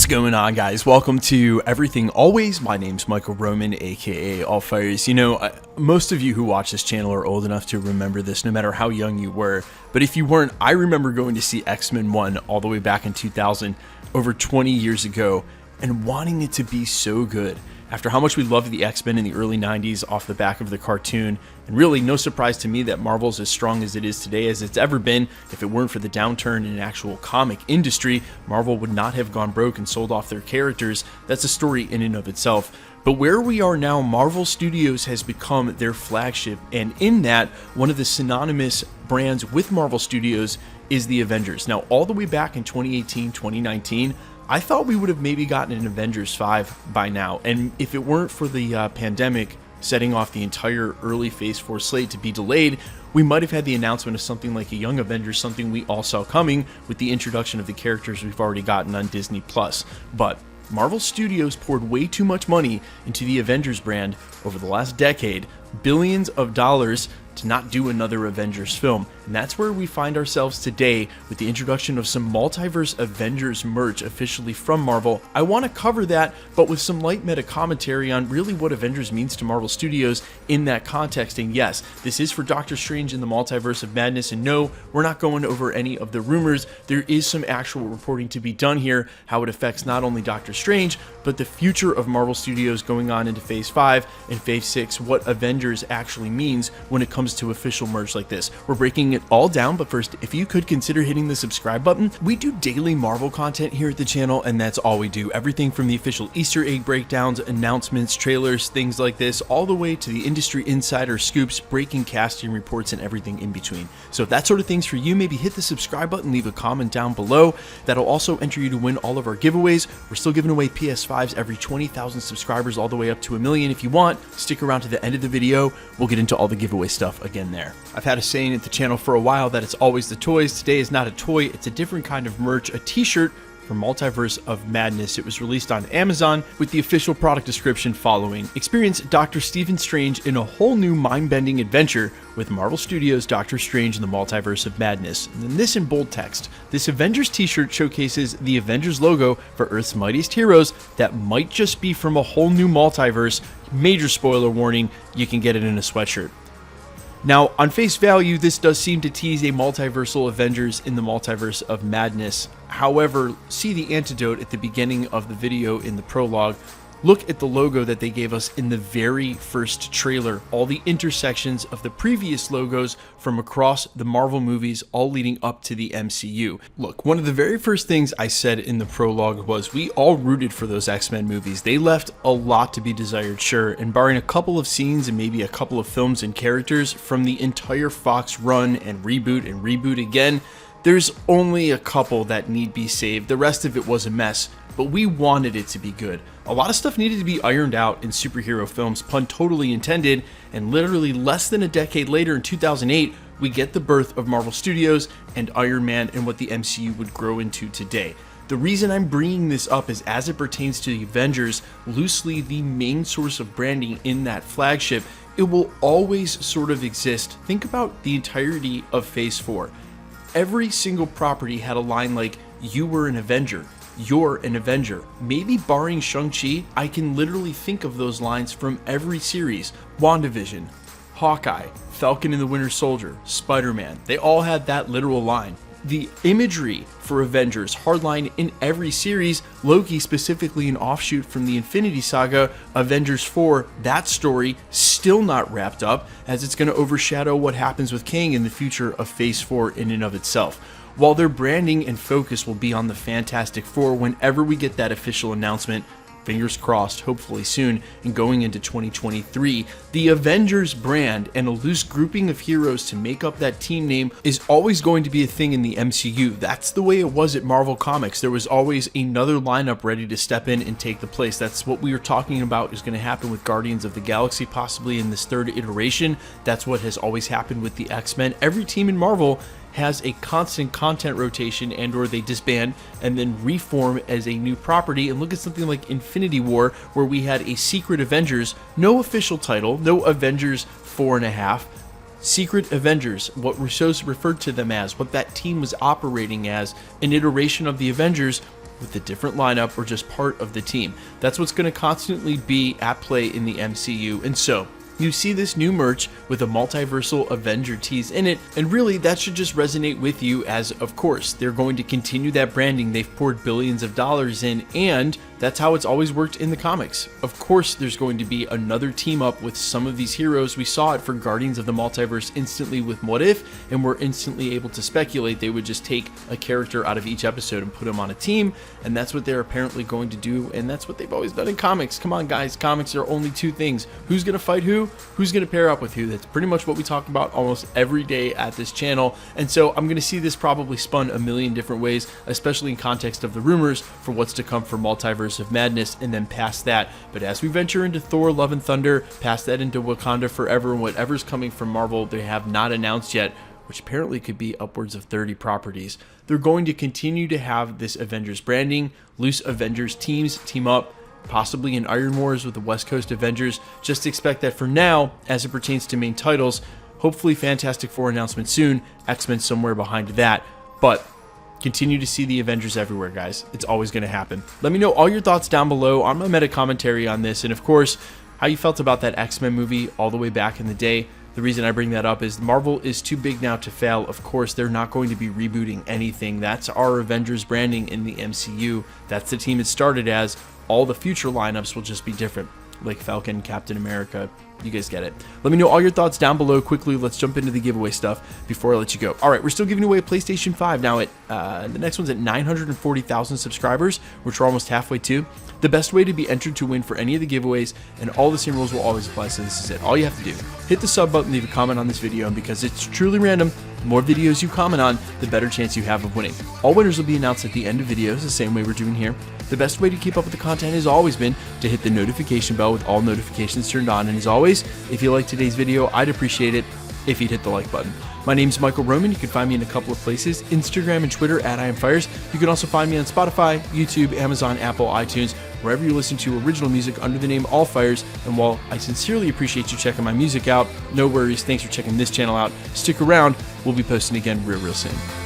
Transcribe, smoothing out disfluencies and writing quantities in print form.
What's going on, guys? Welcome to Everything Always. My name's Michael Roman, aka Allfires. You know, most of you who watch this channel are old enough to remember this, no matter how young you were. But if you weren't, I remember going to see X-Men 1 all the way back in 2000, over 20 years ago, and wanting it to be so good. After how much we loved the X-Men in the early 90s off the back of the cartoon, and really no surprise to me that Marvel's as strong as it is today as it's ever been. If it weren't for the downturn in an actual comic industry, Marvel would not have gone broke and sold off their characters. That's a story in and of itself. But where we are now, Marvel Studios has become their flagship, and in that, one of the synonymous brands with Marvel Studios is the Avengers. Now, all the way back in 2018, 2019, I thought we would have maybe gotten an Avengers 5 by now, and if it weren't for the pandemic setting off the entire early Phase 4 slate to be delayed, we might have had the announcement of something like a Young Avengers, something we all saw coming with the introduction of the characters we've already gotten on Disney+. But Marvel Studios poured way too much money into the Avengers brand over the last decade, billions of dollars, to not do another Avengers film. And that's where we find ourselves today with the introduction of some Multiverse Avengers merch officially from Marvel. I want to cover that, but with some light meta commentary on really what Avengers means to Marvel Studios in that context. And yes, this is for Doctor Strange in the Multiverse of Madness, and no, we're not going over any of the rumors. There is some actual reporting to be done here, how it affects not only Doctor Strange, but the future of Marvel Studios going on into Phase 5 and Phase 6, what Avengers actually means when it comes to official merch like this. We're breaking it all down, but first, if you could consider hitting the subscribe button. We do daily Marvel content here at the channel, and that's all we do. Everything from the official Easter egg breakdowns, announcements, trailers, things like this, all the way to the industry insider scoops, breaking casting reports, and everything in between. So if that sort of thing's for you, maybe hit the subscribe button, leave a comment down below. That'll also enter you to win all of our giveaways. We're still giving away PS5s every 20,000 subscribers, all the way up to 1 million. If you want, stick around to the end of the video. We'll get into all the giveaway stuff again there. I've had a saying at the channel for a while that it's always the toys. Today is not a toy, it's a different kind of merch, a t-shirt from Multiverse of Madness. It was released on Amazon with the official product description following. Experience Dr. Stephen Strange in a whole new mind-bending adventure with Marvel Studios' Doctor Strange in the Multiverse of Madness. And then this in bold text. This Avengers t-shirt showcases the Avengers logo for Earth's mightiest heroes that might just be from a whole new multiverse. Major spoiler warning, you can get it in a sweatshirt. Now, on face value, this does seem to tease a multiversal Avengers in the Multiverse of Madness. However, see the antidote at the beginning of the video in the prologue. Look at the logo that they gave us in the very first trailer. All the intersections of the previous logos from across the Marvel movies, all leading up to the MCU. Look, one of the very first things I said in the prologue was we all rooted for those X-Men movies. They left a lot to be desired, sure, and barring a couple of scenes and maybe a couple of films and characters from the entire Fox run and reboot again, there's only a couple that need be saved. The rest of it was a mess, but we wanted it to be good. A lot of stuff needed to be ironed out in superhero films, pun totally intended, and literally less than a decade later in 2008, we get the birth of Marvel Studios and Iron Man and what the MCU would grow into today. The reason I'm bringing this up is as it pertains to the Avengers, loosely the main source of branding in that flagship, it will always sort of exist. Think about the entirety of Phase 4. Every single property had a line like, "You were an Avenger," "You're an Avenger." Maybe barring Shang-Chi, I can literally think of those lines from every series. WandaVision, Hawkeye, Falcon and the Winter Soldier, Spider-Man, they all had that literal line. The imagery for Avengers hardline in every series, Loki specifically an offshoot from the Infinity Saga, Avengers 4, that story still not wrapped up as it's going to overshadow what happens with Kang in the future of Phase 4 in and of itself. While their branding and focus will be on the Fantastic Four whenever we get that official announcement, fingers crossed, hopefully soon, and going into 2023, the Avengers brand and a loose grouping of heroes to make up that team name is always going to be a thing in the MCU. That's the way it was at Marvel Comics. There was always another lineup ready to step in and take the place. That's what we were talking about is going to happen with Guardians of the Galaxy, possibly in this third iteration. That's what has always happened with the X-Men. Every team in Marvel has a constant content rotation and or they disband and then reform as a new property. And look at something like Infinity War, where we had a Secret Avengers, no official title, no Avengers 4.5, Secret Avengers, what Russo's referred to them as, what that team was operating as, an iteration of the Avengers with a different lineup or just part of the team. That's what's going to constantly be at play in the MCU. And so you see this new merch with a multiversal Avenger tease in it, and really that should just resonate with you, as of course they're going to continue that branding they've poured billions of dollars in, and that's how it's always worked in the comics. Of course there's going to be another team up with some of these heroes. We saw it for Guardians of the Multiverse instantly with What If, and we're instantly able to speculate they would just take a character out of each episode and put him on a team, and that's what they're apparently going to do, and that's what they've always done in comics. Come on guys, comics are only two things: who's gonna fight who's gonna pair up with who. That's pretty much what we talk about almost every day at this channel, and so I'm gonna see this probably spun a million different ways, especially in context of the rumors for what's to come for Multiverse of Madness, and then past that. But as we venture into Thor Love and Thunder, past that into Wakanda Forever, and whatever's coming from Marvel they have not announced yet, which apparently could be upwards of 30 properties, they're going to continue to have this Avengers branding. Loose Avengers teams team up, possibly in Iron Wars with the West Coast Avengers. Just expect that for now, as it pertains to main titles. Hopefully Fantastic Four announcement soon, X-Men somewhere behind that, but continue to see the Avengers everywhere, guys. It's always going to happen. Let me know all your thoughts down below on my meta commentary on this, and of course how you felt about that X-Men movie all the way back in the day. The reason I bring that up is Marvel is too big now to fail. Of course, they're not going to be rebooting anything. That's our Avengers branding in the MCU. That's the team it started as. All the future lineups will just be different, like Falcon, Captain America. You guys get it. Let me know all your thoughts down below. Quickly, let's jump into the giveaway stuff before I let you go. All right, we're still giving away a PlayStation 5 now. The next one's at 940,000 subscribers, which we're almost halfway to. The best way to be entered to win for any of the giveaways, and all the same rules will always apply, so this is it. All you have to do, hit the sub button, leave a comment on this video, and because it's truly random, the more videos you comment on, the better chance you have of winning. All winners will be announced at the end of videos, the same way we're doing here. The best way to keep up with the content has always been to hit the notification bell with all notifications turned on, and as always, if you liked today's video, I'd appreciate it if you'd hit the like button. My name's Michael Roman. You can find me in a couple of places, Instagram and Twitter at IamFires. You can also find me on Spotify, YouTube, Amazon, Apple, iTunes, wherever you listen to original music under the name All Fires. And while I sincerely appreciate you checking my music out, no worries, thanks for checking this channel out. Stick around, we'll be posting again real soon.